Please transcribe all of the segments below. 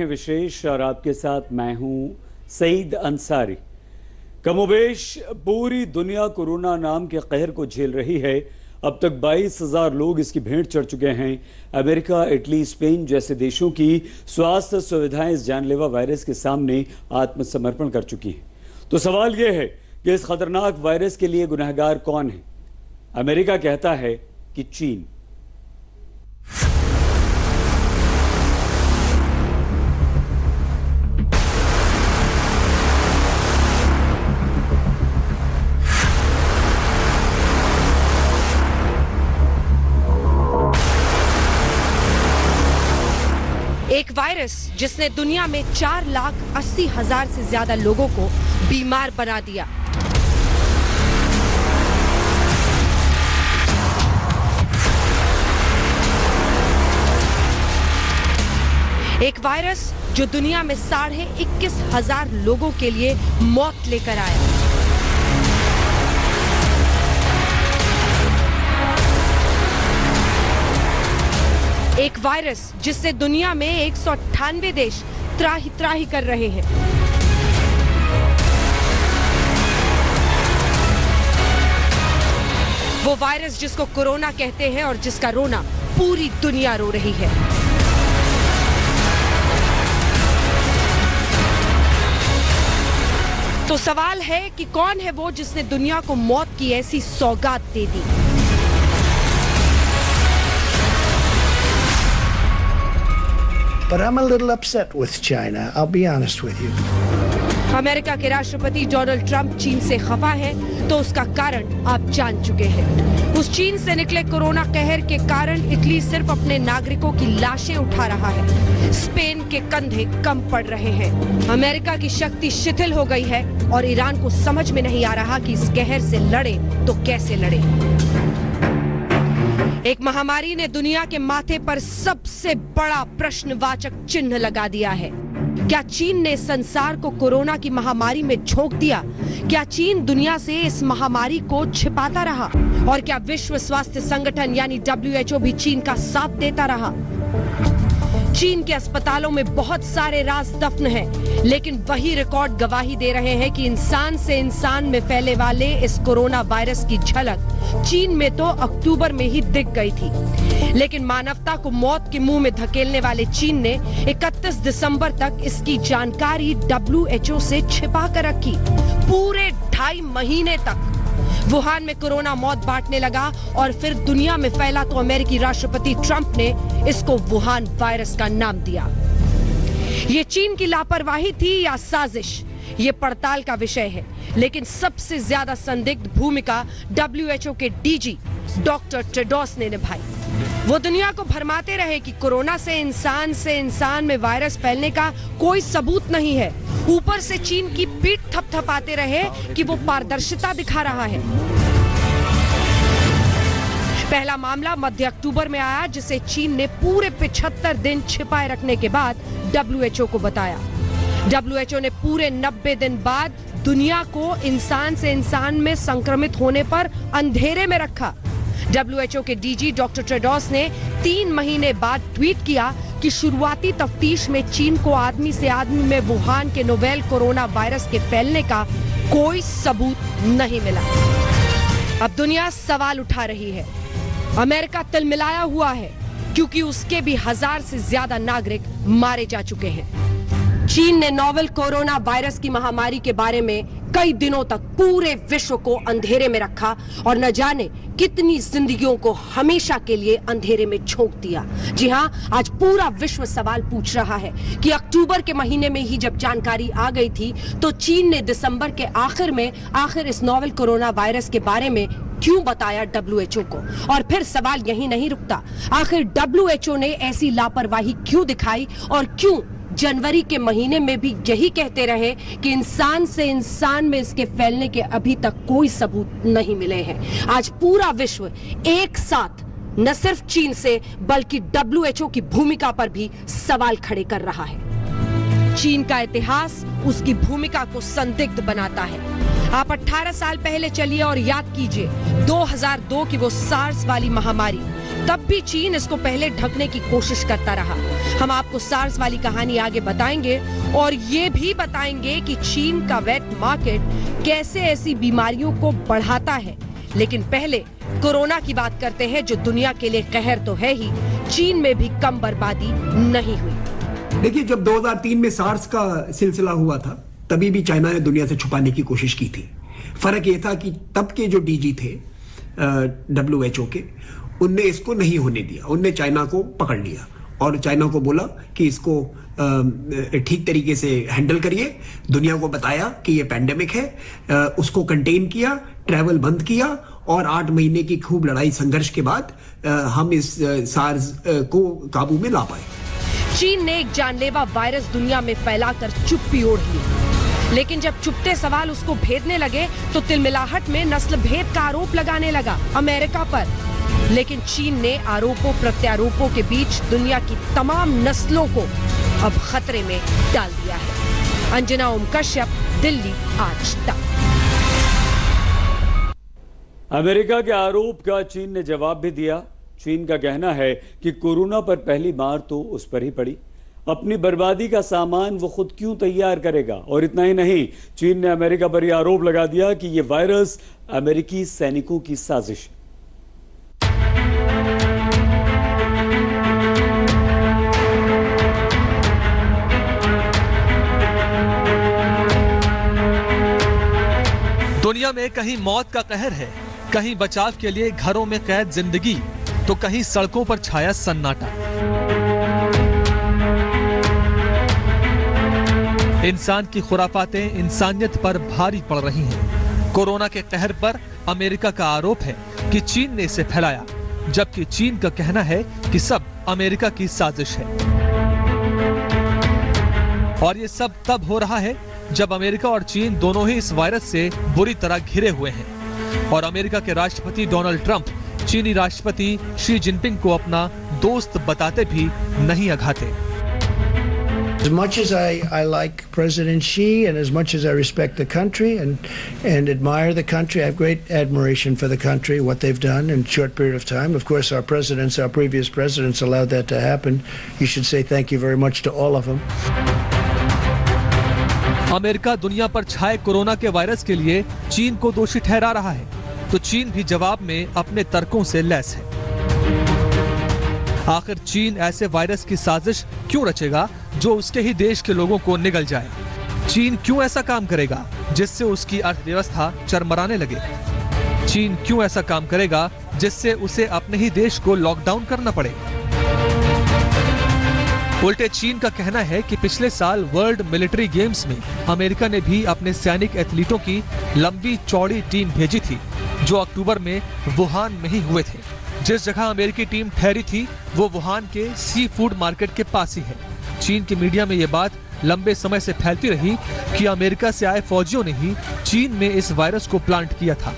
विशेष और आपके साथ मैं हूं सईद अंसारी। कमोबेश पूरी दुनिया कोरोना नाम के कहर को झेल रही है। अब तक 22,000 लोग इसकी भेंट चढ़ चुके हैं। अमेरिका, इटली, स्पेन जैसे देशों की स्वास्थ्य सुविधाएं इस जानलेवा वायरस के सामने आत्मसमर्पण कर चुकी हैं। तो सवाल यह है कि इस खतरनाक वायरस के लिए गुनहगार कौन है? अमेरिका कहता है कि चीन। एक वायरस जिसने दुनिया में 4,80,000 से ज्यादा लोगों को बीमार बना दिया। एक वायरस जो दुनिया में 21,500 लोगों के लिए मौत लेकर आया। एक वायरस जिससे दुनिया में 198 देश त्राही त्राही कर रहे हैं। वो वायरस जिसको कोरोना कहते हैं और जिसका रोना पूरी दुनिया रो रही है। तो सवाल है कि कौन है वो जिसने दुनिया को मौत की ऐसी सौगात दे दी? But I'm a little upset with China, I'll be honest with you. America के राष्ट्रपति डोनाल्ड ट्रंप चीन से खफा है, तो उसका कारण आप जान चुके हैं। उस चीन से निकले कोरोना कहर के कारण इटली सिर्फ अपने नागरिकों की लाशें उठा रहा है। स्पेन के कंधे कम पड़ रहे हैं। अमेरिका की शक्ति शिथिल हो गई है और ईरान को समझ में नहीं आ रहा कि इस कहर से लड़े तो कैसे लड़े। एक महामारी ने दुनिया के माथे पर सबसे बड़ा प्रश्नवाचक चिन्ह लगा दिया है। क्या चीन ने संसार को कोरोना की महामारी में झोंक दिया? क्या चीन दुनिया से इस महामारी को छिपाता रहा? और क्या विश्व स्वास्थ्य संगठन यानी WHO भी चीन का साथ देता रहा? चीन के अस्पतालों में बहुत सारे राज दफन हैं, लेकिन वही रिकॉर्ड गवाही दे रहे हैं कि इंसान से इंसान में फैलने वाले इस कोरोना वायरस की झलक चीन में तो अक्टूबर में ही दिख गई थी। लेकिन मानवता को मौत के मुंह में धकेलने वाले चीन ने 31 दिसंबर तक इसकी जानकारी WHO से छिपा कर रखी। पूरे 2.5 महीने तक वुहान में कोरोना मौत बांटने लगा और फिर दुनिया में फैला तो अमेरिकी राष्ट्रपति ट्रंप ने इसको वुहान वायरस का नाम दिया। ये चीन की लापरवाही थी या साजिश, ये पड़ताल का विषय है। लेकिन सबसे ज्यादा संदिग्ध भूमिका WHO के DG डॉक्टर टेड्रोस ने निभाई। वो दुनिया को भरमाते रहे कि कोरोना से इंसान में वायरस फैलने का कोई सबूत नहीं है। ऊपर से चीन की पीठ थपथपाते रहे कि वो पारदर्शिता दिखा रहा है। पहला मामला मध्य अक्टूबर में आया, जिसे चीन ने पूरे 75 दिन छिपाए रखने के बाद WHO को बताया। WHO ने पूरे 90 दिन बाद दुनिया को इंसान से इंसान में संक्रमित होने पर अंधेरे में रखा। WHO के DG डॉक्टर टेड्रोस ने 3 महीने बाद ट्वीट किया कि शुरुआती तफ्तीश में चीन को आदमी से आदमी में वुहान के नोवेल कोरोना वायरस के फैलने का कोई सबूत नहीं मिला। अब दुनिया सवाल उठा रही है। अमेरिका तिलमिलाया हुआ है क्योंकि उसके भी 1000 से ज्यादा नागरिक मारे जा चुके हैं। चीन ने नोवेल कोरोना वायरस की महामारी के बारे में कई दिनों तक पूरे विश्व को अंधेरे में रखा और न जाने कितनी जिंदगियों को हमेशा के लिए अंधेरे में झोंक दिया। जी हां, आज पूरा विश्व सवाल पूछ रहा है कि अक्टूबर के महीने में ही जब जानकारी आ गई थी तो चीन ने दिसंबर के आखिर इस नोवेल कोरोना वायरस के बारे में क्यों बताया WHO को? और फिर सवाल यही नहीं रुकता, आखिर WHO ने ऐसी लापरवाही क्यों दिखाई और क्यों जनवरी के महीने में भी यही कहते रहे कि इंसान से इंसान में इसके फैलने के अभी तक कोई सबूत नहीं मिले हैं। आज पूरा विश्व एक साथ न सिर्फ चीन से बल्कि WHO की भूमिका पर भी सवाल खड़े कर रहा है। चीन का इतिहास उसकी भूमिका को संदिग्ध बनाता है। आप 18 साल पहले चलिए और याद कीजिए 2002 की वो सार्स वाली महामारी। तब भी चीन इसको पहले ढकने की कोशिश करता रहा। हम आपको सार्स वाली कहानी आगे बताएंगे और ये भी बताएंगे कि चीन का वेट मार्केट कैसे ऐसी बीमारियों को बढ़ाता है। लेकिन पहले कोरोना की बात करते हैं, जो दुनिया के लिए कहर तो है ही, चीन में भी कम बर्बादी नहीं हुई। देखिए, जब 2003 में सार्स का सिलसिला हुआ था, तभी भी चाइना ने दुनिया से छुपाने की कोशिश की थी। फर्क ये था कि तब के जो डीजी थे WHO के, उनने इसको नहीं होने दिया। उनने चाइना को पकड़ लिया और चाइना को बोला कि इसको ठीक तरीके से हैंडल करिए। दुनिया को बताया कि ये पैंडेमिक है, उसको कंटेन किया, ट्रैवल बंद किया और 8 महीने की खूब लड़ाई संघर्ष के बाद हम इस सार्स को काबू में ला पाए। चीन ने एक जानलेवा वायरस दुनिया में फैलाकर चुप्पी ओढ़ ली, लेकिन जब चुपते सवाल उसको भेदने लगे तो तिलमिलाहट में नस्ल भेद का आरोप लगाने लगा अमेरिका पर। लेकिन चीन ने आरोपों प्रत्यारोपों के बीच दुनिया की तमाम नस्लों को अब खतरे में डाल दिया है। अंजना ओम कश्यप, दिल्ली आज तक। अमेरिका के आरोप का चीन ने जवाब भी दिया। चीन का कहना है कि कोरोना पर पहली मार तो उस पर ही पड़ी, अपनी बर्बादी का सामान वो खुद क्यों तैयार करेगा। और इतना ही नहीं, चीन ने अमेरिका पर यह आरोप लगा दिया कि यह वायरस अमेरिकी सैनिकों की साजिश है। दुनिया में कहीं मौत का कहर है, कहीं बचाव के लिए घरों में कैद जिंदगी, तो कहीं सड़कों पर छाया सन्नाटा। इंसान की खुराफातें इंसानियत पर भारी पड़ रही हैं। कोरोना के कहर पर अमेरिका का आरोप है कि चीन ने इसे फैलाया, जबकि चीन का कहना है कि सब अमेरिका की साजिश है। और ये सब तब हो रहा है जब अमेरिका और चीन दोनों ही इस वायरस से बुरी तरह घिरे हुए हैं और अमेरिका के राष्ट्रपति डोनाल्ड ट्रंप चीनी राष्ट्रपति शी जिनपिंग को अपना दोस्त बताते भी नहीं अघाते। As much as I like President Xi and as much as I respect the country and admire the country, I have great admiration for the country, what they've done in a short period of time. Of course, our previous presidents allowed that to happen. You should say thank you very much to all of them. America दुनिया पर छाए corona के virus के लिए चीन को दोषी ठहरा रहा है, तो चीन भी जवाब में अपने तर्कों से लैस है। आखिर चीन ऐसे वायरस की साजिश क्यों रचेगा जो उसके ही देश के लोगों को निगल जाए? चीन क्यों ऐसा काम करेगा जिससे उसकी अर्थव्यवस्था चरमराने लगे? चीन क्यों ऐसा काम करेगा जिससे उसे अपने ही देश को लॉकडाउन करना पड़े? उल्टे चीन का कहना है कि पिछले साल वर्ल्ड मिलिट्री गेम्स में अमेरिका ने भी अपने सैनिक एथलीटों की लंबी चौड़ी टीम भेजी थी, जो अक्टूबर में वुहान में ही हुए थे। जिस जगह अमेरिकी टीम ठहरी थी वो वुहान के सी फूड मार्केट के पास ही है। चीन की मीडिया में ये बात लंबे समय से फैलती रही कि अमेरिका से आए फौजियों ने ही चीन में इस वायरस को प्लांट किया था।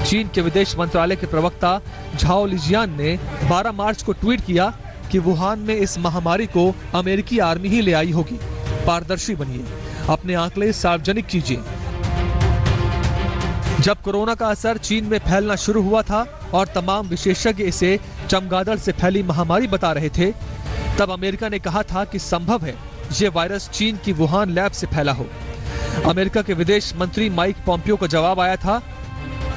चीन के विदेश मंत्रालय के प्रवक्ता झाओ लिजियान ने 12 मार्च को ट्वीट किया कि वुहान में इस महामारी को अमेरिकी आर्मी ही ले आई होगी। पारदर्शी बनिए, अपने आंकड़े सार्वजनिक कीजिए। जब कोरोना का असर चीन में फैलना शुरू हुआ था और तमाम विशेषज्ञ इसे चमगादड़ से फैली महामारी बता रहे थे, तब अमेरिका ने कहा था कि संभव है ये वायरस चीन की वुहान लैब से फैला हो। अमेरिका के विदेश मंत्री माइक पॉम्पियो का जवाब आया था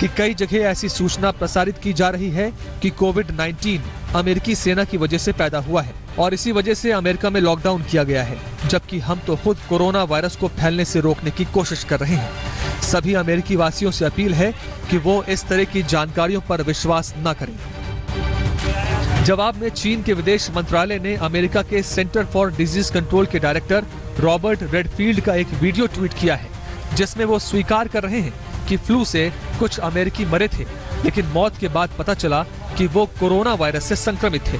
कि कई जगह ऐसी सूचना प्रसारित की जा रही है कि कोविड-19 अमेरिकी सेना की वजह से पैदा हुआ है और इसी वजह से अमेरिका में लॉकडाउन किया गया है, जबकि हम तो खुद कोरोना वायरस को फैलने से रोकने की कोशिश कर रहे हैं। सभी अमेरिकी वासियों से अपील है कि वो इस तरह की जानकारियों पर विश्वास न करें। जवाब में चीन के विदेश मंत्रालय ने अमेरिका के सेंटर फॉर डिजीज कंट्रोल के डायरेक्टर रॉबर्ट रेडफील्ड का एक वीडियो ट्वीट किया है, जिसमें वो स्वीकार कर रहे हैं कि फ्लू से कुछ अमेरिकी मरे थे, लेकिन मौत के बाद पता चला कि वो कोरोना वायरस से संक्रमित थे।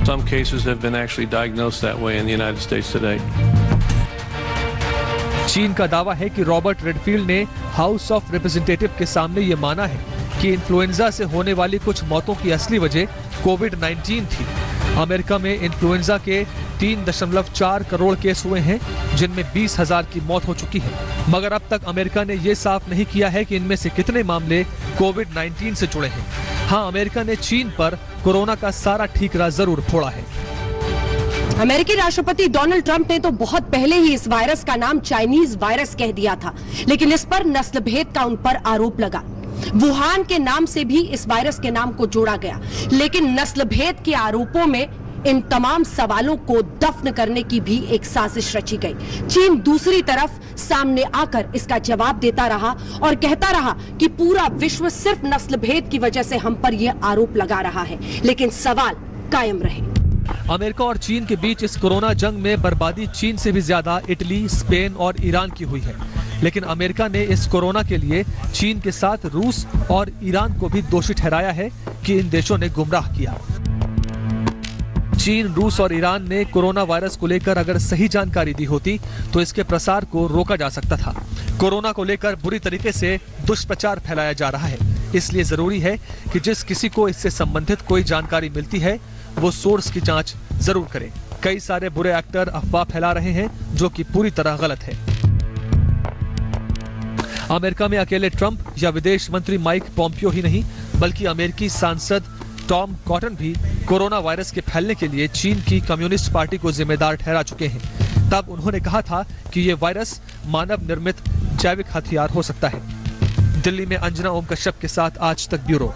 Some cases have been actually diagnosed that way in the United States today. चीन का दावा है कि रॉबर्ट रेडफील्ड ने हाउस ऑफ रिप्रेजेंटेटिव के सामने ये माना है कि इन्फ्लुएंजा से होने वाली कुछ मौतों की असली वजह कोविड-19 थी। अमेरिका में इन्फ्लुएंजा के 3.4 करोड़ केस हुए हैं, जिनमें 20,000 की मौत हो चुकी है, मगर अब तक अमेरिका ने यह साफ नहीं किया है कि इनमें से कितने मामले कोविड-19 से जुड़े हैं। हाँ, अमेरिका ने चीन पर कोरोना का सारा ठीकरा जरूर फोड़ा है। अमेरिकी राष्ट्रपति डोनाल्ड ट्रंप ने तो बहुत पहले ही इस वायरस का नाम चाइनीज वायरस कह दिया था, लेकिन इस पर नस्लभेद का उन पर आरोप लगा। वुहान के नाम से भी इस वायरस के नाम को जोड़ा गया, लेकिन नस्लभेद के आरोपों में इन तमाम सवालों को दफन करने की भी एक साजिश रची गई। चीन दूसरी तरफ सामने आकर इसका जवाब देता रहा और कहता रहा कि पूरा विश्व सिर्फ नस्लभेद की वजह से हम पर यह आरोप लगा रहा है, लेकिन सवाल कायम रहे। अमेरिका और चीन के बीच इस कोरोना जंग में बर्बादी चीन से भी ज्यादा इटली, स्पेन और ईरान की हुई है, लेकिन अमेरिका ने इस कोरोना के लिए चीन के साथ रूस और ईरान को भी दोषी ठहराया है कि इन देशों ने गुमराह किया। चीन, रूस और ईरान ने कोरोना वायरस को लेकर अगर सही जानकारी दी होती तो इसके प्रसार को रोका जा सकता था। कोरोना को लेकर बुरी तरीके से दुष्प्रचार फैलाया जा रहा है, इसलिए जरूरी है कि जिस किसी को इससे संबंधित कोई जानकारी मिलती है वो सोर्स की जांच जरूर करें। कई सारे बुरे एक्टर अफवाह फैला रहे हैं जो कि पूरी तरह गलत है। अमेरिका में अकेले ट्रंप या विदेश मंत्री माइक पोम्पियो ही नहीं, बल्कि अमेरिकी सांसद टॉम कॉटन भी कोरोना वायरस के फैलने के लिए चीन की कम्युनिस्ट पार्टी को जिम्मेदार ठहरा चुके हैं। तब उन्होंने कहा था कि ये वायरस मानव निर्मित जैविक हथियार हो सकता है। दिल्ली में अंजना ओम कश्यप के साथ आज तक ब्यूरो।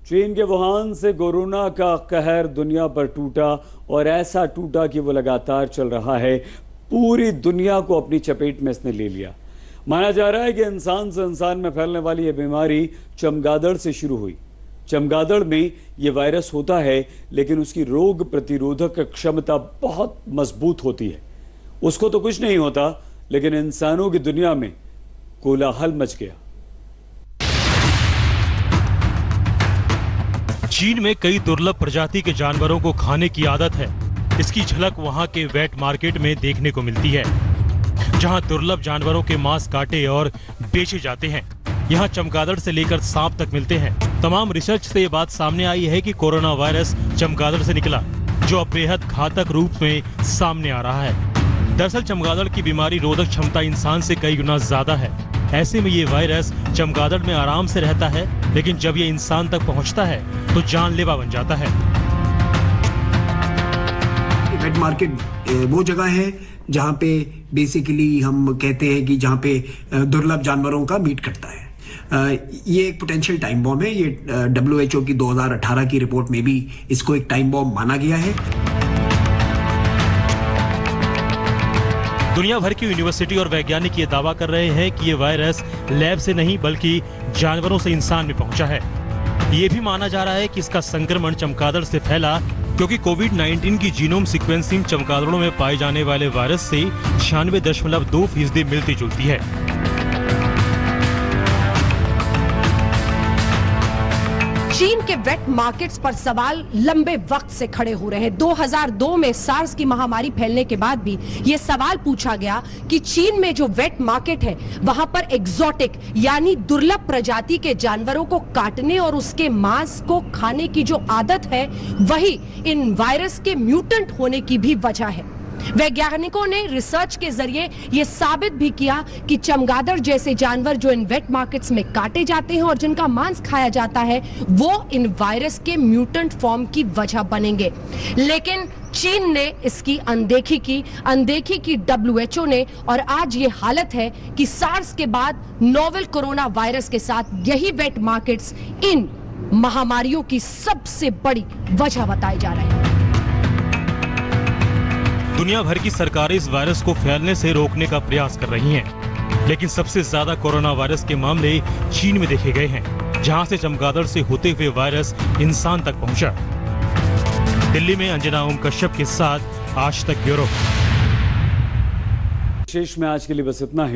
चीन के वुहान से कोरोना का कहर दुनिया पर टूटा और ऐसा टूटा कि वो लगातार चल रहा है। पूरी दुनिया को अपनी चपेट में इसने ले लिया। माना जा रहा है कि इंसान से इंसान में फैलने वाली यह बीमारी चमगादड़ से शुरू हुई। चमगादड़ में यह वायरस होता है, लेकिन उसकी रोग प्रतिरोधक क्षमता बहुत मजबूत होती है। उसको तो कुछ नहीं होता, लेकिन इंसानों की दुनिया में कोलाहल मच गया। चीन में कई दुर्लभ प्रजाति के जानवरों को खाने की आदत है। इसकी झलक वहां के वेट मार्केट में देखने को मिलती है, जहां दुर्लभ जानवरों के मांस काटे और बेचे जाते हैं। यहां चमगादड़ से लेकर सांप तक मिलते हैं। तमाम रिसर्च से ये बात सामने आई है कि कोरोना वायरस चमगादड़ से निकला, जो अब बेहद घातक रूप में सामने आ रहा है। दरअसल चमगादड़ की बीमारी रोधक क्षमता इंसान से कई गुना ज्यादा है। ऐसे में ये वायरस चमगादड़ में आराम से रहता है, लेकिन जब ये इंसान तक पहुंचता है तो जानलेवा बन जाता है। वेट मार्केट वो जगह है जहां पे बेसिकली हम कहते हैं कि जहां पे दुर्लभ जानवरों का मीट कटता है। ये एक पोटेंशियल टाइम बॉम्ब है। ये WHO की 2018 की रिपोर्ट में भी इसको एक टाइम बॉम्ब माना गया है। दुनिया भर की यूनिवर्सिटी और वैज्ञानिक ये दावा कर रहे हैं कि ये वायरस लैब से नहीं बल्कि जानवरों से इंसान में पहुंचा है। ये भी माना जा रहा है कि इसका संक्रमण चमगादड़ से फैला, क्योंकि कोविड-19 की जीनोम सीक्वेंसिंग चमगादड़ों में पाए जाने वाले वायरस से 96.2% मिलती जुलती है। चीन के वेट मार्केट्स पर सवाल लंबे वक्त से खड़े हो रहे हैं। 2002 में सार्स की महामारी फैलने के बाद भी ये सवाल पूछा गया कि चीन में जो वेट मार्केट है वहां पर एग्जॉटिक यानी दुर्लभ प्रजाति के जानवरों को काटने और उसके मांस को खाने की जो आदत है, वही इन वायरस के म्यूटेंट होने की भी वजह है। वैज्ञानिकों ने रिसर्च के जरिए यह साबित भी किया कि चमगादड़ जैसे जानवर जो इन वेट मार्केट्स में काटे जाते हैं और जिनका मांस खाया जाता है, वो इन वायरस के म्यूटेंट फॉर्म की वजह बनेंगे। लेकिन चीन ने इसकी अनदेखी की WHO ने, और आज ये हालत है कि सार्स के बाद नोवेल कोरोना वायरस के साथ यही वेट मार्केट्स इन महामारियों की सबसे बड़ी वजह बताए जा रहे हैं। दुनिया भर की सरकारें इस वायरस को फैलने से रोकने का प्रयास कर रही हैं, लेकिन सबसे ज्यादा कोरोना वायरस के मामले चीन में देखे गए हैं, जहां से चमगादड़ से होते हुए वायरस इंसान तक पहुंचा। दिल्ली में अंजना ओम कश्यप के साथ आज तक ब्यूरो। विशेष में आज के लिए बस इतना ही।